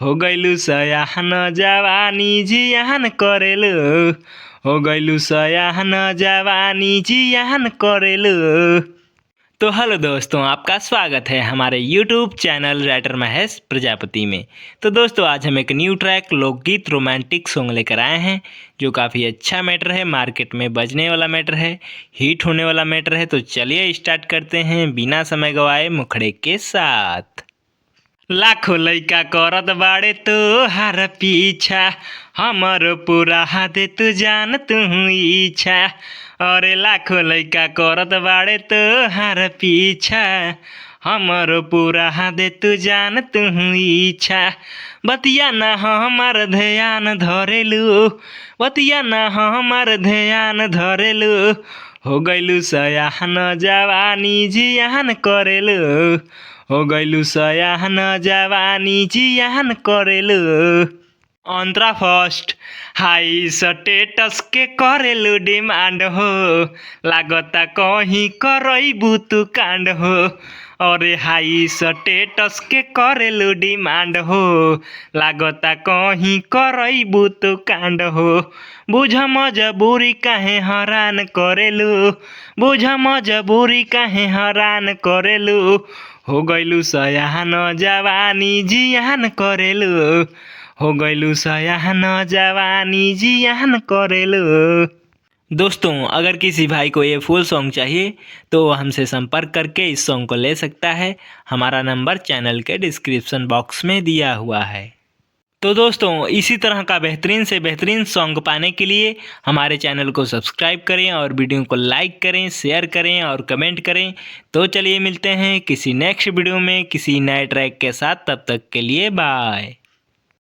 हो गइलू सयाहन जवानी जियान करेलू। हो गइलू सयाहन जवानी जियान करेलू। तो हेलो दोस्तों, आपका स्वागत है हमारे YouTube channel writer Mahesh Prajapati में। तो दोस्तों, आज हम एक न्यू ट्रैक लोकगीत रोमांटिक सॉन्ग लेकर आए हैं जो काफ़ी अच्छा मैटर है, मार्केट में बजने वाला मैटर है, हिट होने वाला मैटर है। तो चलिए स्टार्ट करते हैं बिना समय गवाए मुखड़े के साथ। लाखों लइका करत बाड़े तोहार पीछा, हमर पूरा दे तू जान तू इच्छा। अरे लाखों लइका करत बाड़े तोहार पीछा, हमर पूरा दे तू जान तू इच्छा। बतिया ना हमार ध्यान धरेलू, बतिया ना हमार ध्यान धरेलू। हो गइलू सयाहन जवानी जियान करेलू। हो गइलू सयाहन जवानी जियान करेलू। अंतरा फर्स्ट हाई स्टेटस के करेलू डिमांड हो, लागता कहीं करईबू तू कांड हो। अरे हाई स्टेटस के करेलू डिमांड हो, लागता कहीं करईबू तू कांड हो। बुझ मजबूरी काहे हैरान करेलू, बुझ मजबूरी काहे हैरान करेलू। हो गइलू सयाहन जवानी जियान करेलू। हो गइलू सयाहन जवानी जियान करेलू। दोस्तों, अगर किसी भाई को ये फुल सॉन्ग चाहिए तो वो हमसे संपर्क करके इस सॉन्ग को ले सकता है। हमारा नंबर चैनल के डिस्क्रिप्शन बॉक्स में दिया हुआ है। तो दोस्तों, इसी तरह का बेहतरीन से बेहतरीन सॉन्ग पाने के लिए हमारे चैनल को सब्सक्राइब करें और वीडियो को लाइक करें, शेयर करें और कमेंट करें। तो चलिए मिलते हैं किसी नेक्स्ट वीडियो में किसी नए ट्रैक के साथ। तब तक के लिए बाय।